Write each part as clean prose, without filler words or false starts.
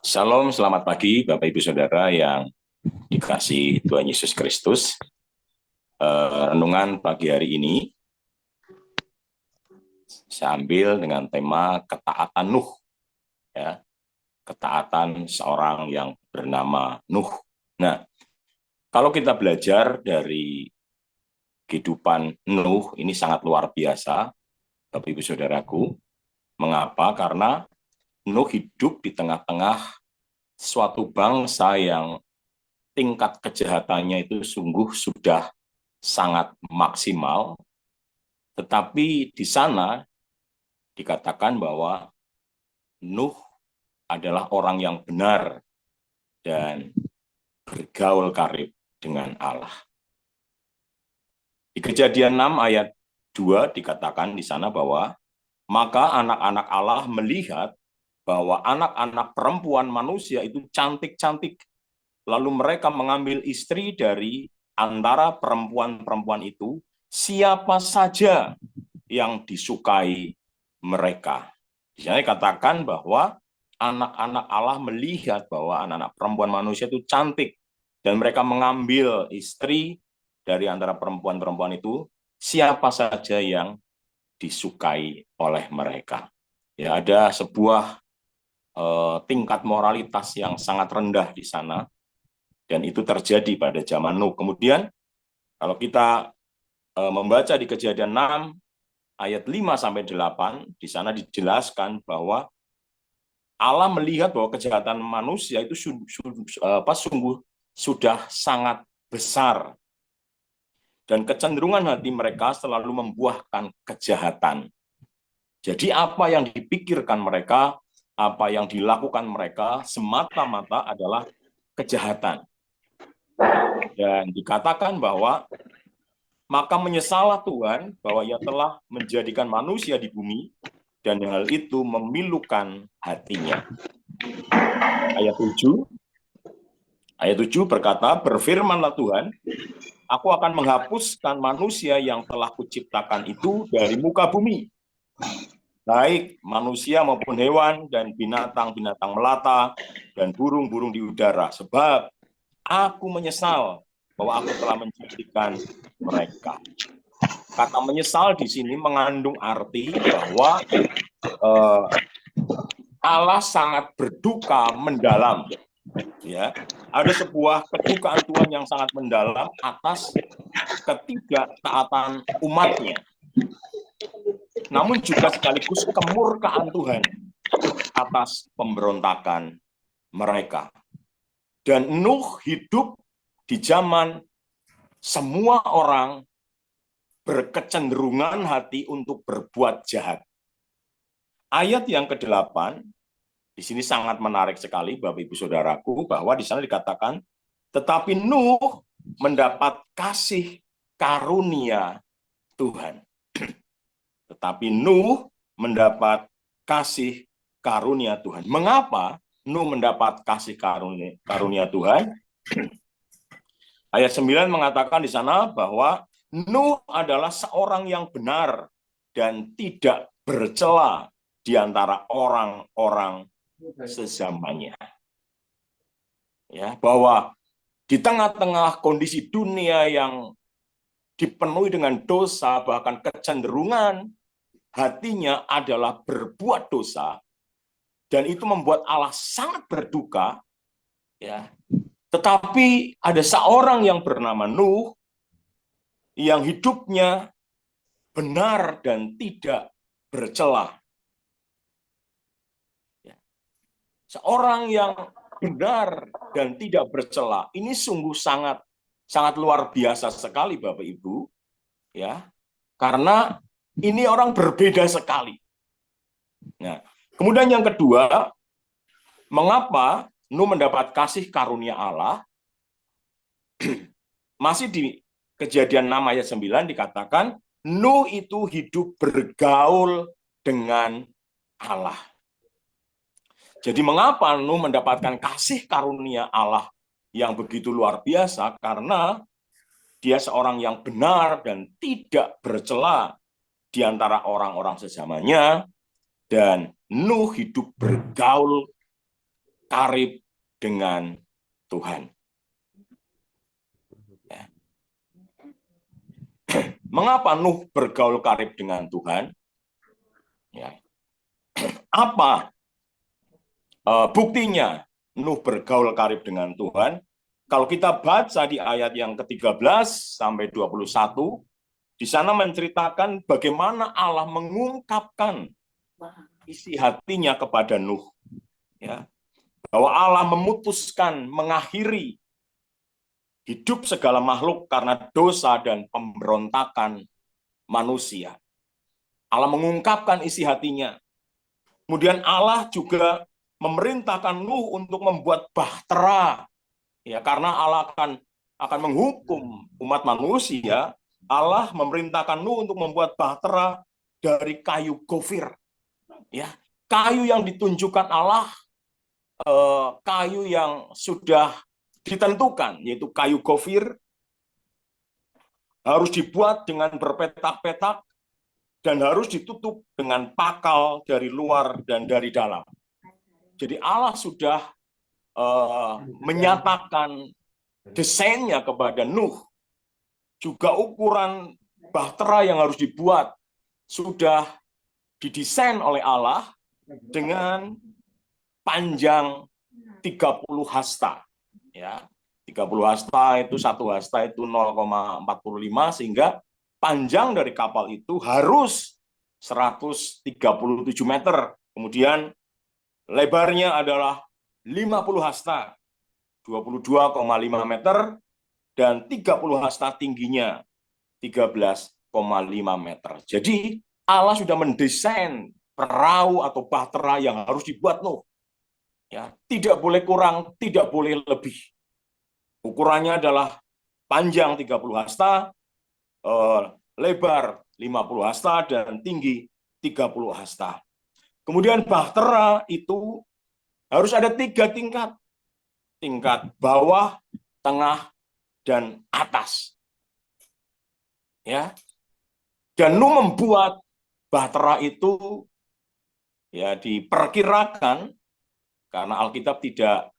Shalom, selamat pagi Bapak Ibu Saudara yang dikasihi Tuhan Yesus Kristus. Renungan pagi hari ini saya ambil dengan tema ketaatan Nuh, ya, ketaatan seorang yang bernama Nuh. Nah, kalau kita belajar dari kehidupan Nuh, ini sangat luar biasa, Bapak Ibu Saudaraku. Mengapa? Karena Nuh hidup di tengah-tengah suatu bangsa yang tingkat kejahatannya itu sungguh sudah sangat maksimal, tetapi di sana dikatakan bahwa Nuh adalah orang yang benar dan bergaul karib dengan Allah. Di Kejadian 6 ayat 2 dikatakan di sana bahwa maka anak-anak Allah melihat bahwa anak-anak perempuan manusia itu cantik-cantik. Lalu mereka mengambil istri dari antara perempuan-perempuan itu, siapa saja yang disukai mereka. Di sana dikatakan bahwa anak-anak Allah melihat bahwa anak-anak perempuan manusia itu cantik, dan mereka mengambil istri dari antara perempuan-perempuan itu, siapa saja yang disukai oleh mereka. Ya, ada sebuah tingkat moralitas yang sangat rendah di sana, dan itu terjadi pada zaman Nuh. Kemudian kalau kita membaca di Kejadian 6 ayat 5 sampai 8, di sana dijelaskan bahwa Allah melihat bahwa kejahatan manusia itu sungguh sudah sangat besar, dan kecenderungan hati mereka selalu membuahkan kejahatan. Jadi apa yang dipikirkan mereka, apa yang dilakukan mereka semata-mata adalah kejahatan. Dan dikatakan bahwa maka menyesallah Tuhan bahwa Ia telah menjadikan manusia di bumi, dan hal itu memilukan hatinya. Ayat 7 berkata, berfirmanlah Tuhan, aku akan menghapuskan manusia yang telah kuciptakan itu dari muka bumi, baik manusia maupun hewan dan binatang-binatang melata dan burung-burung di udara, sebab aku menyesal bahwa aku telah menjadikan mereka. Kata menyesal di sini mengandung arti bahwa Allah sangat berduka mendalam. Ya, ada sebuah kedukaan Tuhan yang sangat mendalam atas ketidaktaatan umatnya. Namun juga sekaligus kemurkaan Tuhan atas pemberontakan mereka. Dan Nuh hidup di zaman semua orang berkecenderungan hati untuk berbuat jahat. Ayat yang ke-8 di sini sangat menarik sekali, Bapak Ibu Saudaraku, bahwa di sana dikatakan, tetapi Nuh mendapat kasih karunia Tuhan. Tetapi Nuh mendapat kasih karunia Tuhan. Mengapa Nuh mendapat kasih karunia Tuhan? Ayat 9 mengatakan di sana bahwa Nuh adalah seorang yang benar dan tidak bercela di antara orang-orang sezamannya. Ya, bahwa di tengah-tengah kondisi dunia yang dipenuhi dengan dosa, bahkan kecenderungan hatinya adalah berbuat dosa, dan itu membuat Allah sangat berduka, ya. Tetapi ada seorang yang bernama Nuh yang hidupnya benar dan tidak bercela. Ya. Seorang yang benar dan tidak bercela, ini sungguh sangat sangat luar biasa sekali, Bapak Ibu, ya. Karena ini orang berbeda sekali. Nah, kemudian yang kedua, mengapa Nuh mendapat kasih karunia Allah? Masih di Kejadian 6 ayat 9 dikatakan, Nuh itu hidup bergaul dengan Allah. Jadi mengapa Nuh mendapatkan kasih karunia Allah yang begitu luar biasa? Karena dia seorang yang benar dan tidak bercela di antara orang-orang sezamannya, dan Nuh hidup bergaul karib dengan Tuhan. Ya. Mengapa Nuh bergaul karib dengan Tuhan? Ya. Apa buktinya Nuh bergaul karib dengan Tuhan? Kalau kita baca di ayat yang ke-13 sampai 21, di sana menceritakan bagaimana Allah mengungkapkan isi hatinya kepada Nuh. Ya. Bahwa Allah memutuskan mengakhiri hidup segala makhluk karena dosa dan pemberontakan manusia. Allah mengungkapkan isi hatinya. Kemudian Allah juga memerintahkan Nuh untuk membuat bahtera. Ya, karena Allah akan menghukum umat manusia, Allah memerintahkan Nuh untuk membuat bahtera dari kayu gofir. Ya, kayu yang ditunjukkan Allah, kayu yang sudah ditentukan, yaitu kayu gofir, harus dibuat dengan berpetak-petak dan harus ditutup dengan pakal dari luar dan dari dalam. Jadi Allah sudah menyatakan desainnya kepada Nuh. Juga ukuran bahtera yang harus dibuat sudah didesain oleh Allah dengan panjang 30 hasta. Ya, 30 hasta itu, 1 hasta itu 0,45, sehingga panjang dari kapal itu harus 137 meter. Kemudian lebarnya adalah 50 hasta, 22,5 meter, dan 30 hasta tingginya, 13,5 meter. Jadi Allah sudah mendesain perahu atau bahtera yang harus dibuat Nuh. Ya, tidak boleh kurang, tidak boleh lebih. Ukurannya adalah panjang 30 hasta, lebar 50 hasta, dan tinggi 30 hasta. Kemudian bahtera itu harus ada 3 tingkat. Tingkat bawah, tengah, dan atas. Ya. Dan Nuh membuat bahtera itu ya diperkirakan, karena Alkitab tidak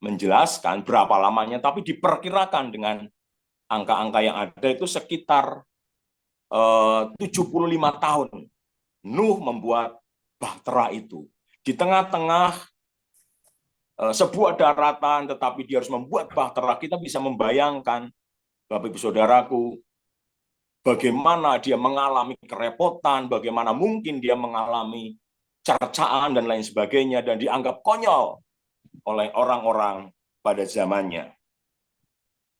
menjelaskan berapa lamanya, tapi diperkirakan dengan angka-angka yang ada itu sekitar 75 tahun. Nuh membuat bahtera itu. Di tengah-tengah sebuah daratan, tetapi dia harus membuat bahtera. Kita bisa membayangkan, Bapak Ibu Saudaraku, bagaimana dia mengalami kerepotan, bagaimana mungkin dia mengalami cercaan dan lain sebagainya, dan dianggap konyol oleh orang-orang pada zamannya.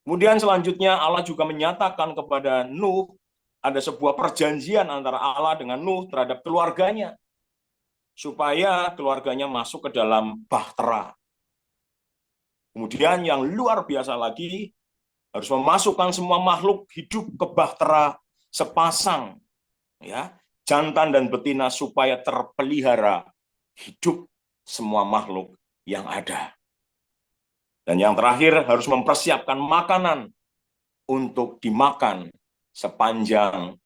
Kemudian selanjutnya Allah juga menyatakan kepada Nuh, ada sebuah perjanjian antara Allah dengan Nuh terhadap keluarganya, supaya keluarganya masuk ke dalam bahtera. Kemudian yang luar biasa lagi, harus memasukkan semua makhluk hidup ke bahtera sepasang, ya, jantan dan betina, supaya terpelihara hidup semua makhluk yang ada. Dan yang terakhir, harus mempersiapkan makanan untuk dimakan sepanjang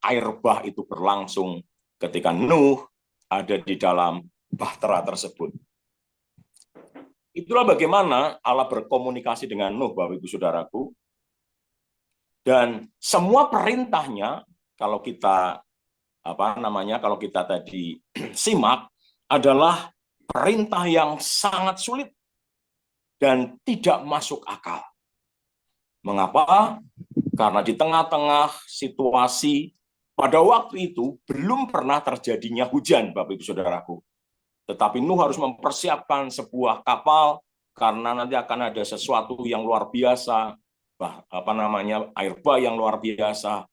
air bah itu berlangsung ketika Nuh ada di dalam bahtera tersebut. Itulah bagaimana Allah berkomunikasi dengan Nuh, Bapak Ibu Saudaraku. Dan semua perintahnya, kalau kita kalau kita tadi simak, adalah perintah yang sangat sulit dan tidak masuk akal. Mengapa? Karena di tengah-tengah situasi pada waktu itu belum pernah terjadinya hujan, Bapak Ibu Saudaraku. Tetapi Nuh harus mempersiapkan sebuah kapal karena nanti akan ada sesuatu yang luar biasa, air bah yang luar biasa.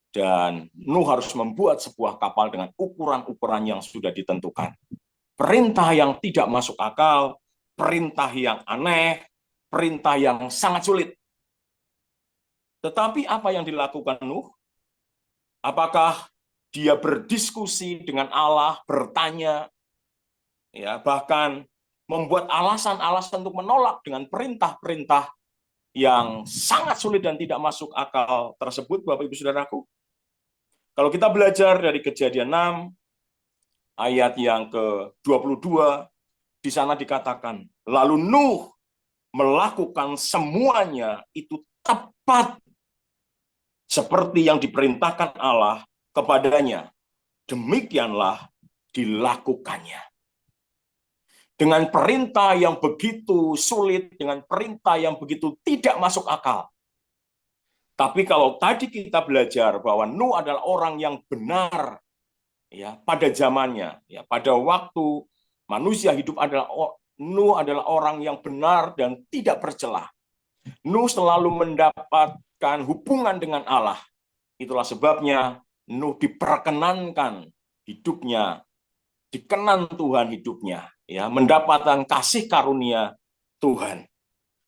Dan Nuh harus membuat sebuah kapal dengan ukuran-ukuran yang sudah ditentukan. Perintah yang tidak masuk akal, perintah yang aneh, perintah yang sangat sulit. Tetapi apa yang dilakukan Nuh? Apakah dia berdiskusi dengan Allah, bertanya, ya, bahkan membuat alasan-alasan untuk menolak dengan perintah-perintah yang sangat sulit dan tidak masuk akal tersebut, Bapak Ibu Saudaraku? Kalau kita belajar dari Kejadian 6, ayat yang ke-22, di di sana dikatakan, lalu Nuh melakukan semuanya itu tepat seperti yang diperintahkan Allah kepadanya. Demikianlah dilakukannya. Dengan perintah yang begitu sulit, dengan perintah yang begitu tidak masuk akal. Tapi kalau tadi kita belajar bahwa Nuh adalah orang yang benar, ya, pada zamannya, ya, pada waktu manusia hidup adalah Nuh adalah orang yang benar dan tidak bercelah. Nuh selalu mendapatkan hubungan dengan Allah. Itulah sebabnya Nuh diperkenankan hidupnya, dikenan Tuhan hidupnya, ya, mendapatkan kasih karunia Tuhan.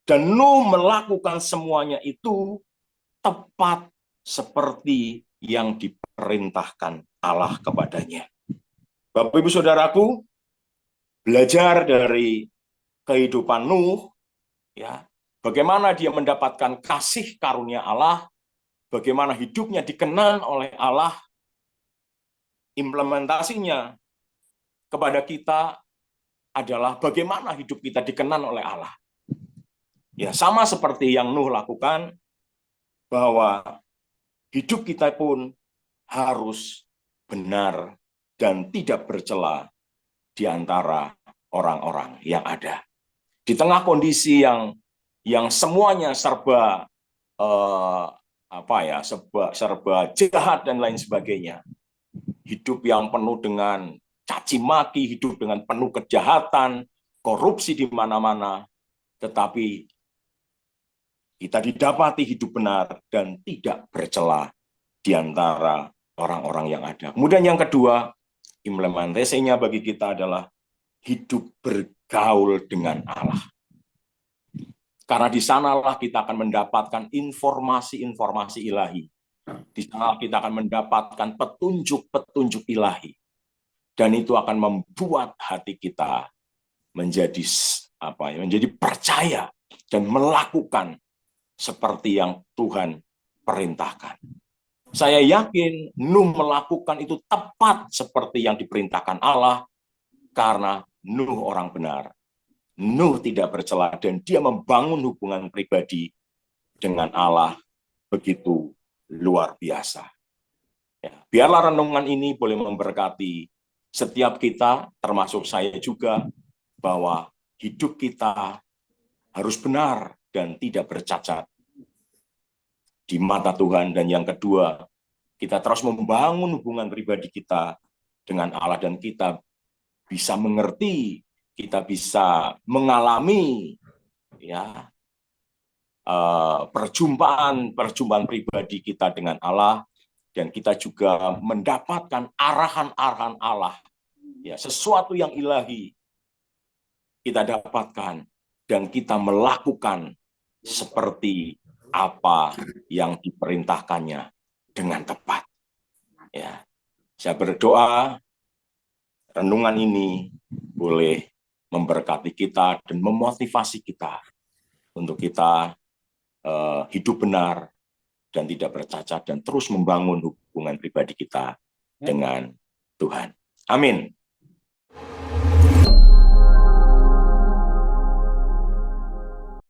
Dan Nuh melakukan semuanya itu tepat seperti yang diperintahkan Allah kepadanya. Bapak Ibu Saudaraku, belajar dari kehidupan Nuh, ya, bagaimana dia mendapatkan kasih karunia Allah, bagaimana hidupnya dikenal oleh Allah, implementasinya kepada kita adalah bagaimana hidup kita dikenal oleh Allah. Ya, sama seperti yang Nuh lakukan, bahwa hidup kita pun harus benar dan tidak bercela di antara orang-orang yang ada. Di tengah kondisi yang semuanya serba serba jahat dan lain sebagainya. Hidup yang penuh dengan caci maki, hidup dengan penuh kejahatan, korupsi di mana-mana, tetapi kita didapati hidup benar dan tidak bercela di antara orang-orang yang ada. Kemudian yang kedua, implementasinya bagi kita adalah hidup bergaul dengan Allah. Karena di sanalah kita akan mendapatkan informasi-informasi ilahi. Di sana kita akan mendapatkan petunjuk-petunjuk ilahi. Dan itu akan membuat hati kita menjadi percaya dan melakukan seperti yang Tuhan perintahkan. Saya yakin Nuh melakukan itu tepat seperti yang diperintahkan Allah, karena Nuh orang benar. Nuh tidak bercela dan dia membangun hubungan pribadi dengan Allah begitu luar biasa. Ya, biarlah renungan ini boleh memberkati setiap kita, termasuk saya juga, bahwa hidup kita harus benar dan tidak bercacat di mata Tuhan. Dan yang kedua, kita terus membangun hubungan pribadi kita dengan Allah dan kita bisa mengerti, kita bisa mengalami, ya, perjumpaan pribadi kita dengan Allah, dan kita juga mendapatkan arahan-arahan Allah, ya, sesuatu yang ilahi kita dapatkan dan kita melakukan seperti apa yang diperintahkannya dengan tepat. Ya, saya berdoa renungan ini boleh memberkati kita dan memotivasi kita untuk kita hidup benar dan tidak bercacat dan terus membangun hubungan pribadi kita dengan Tuhan. Amin.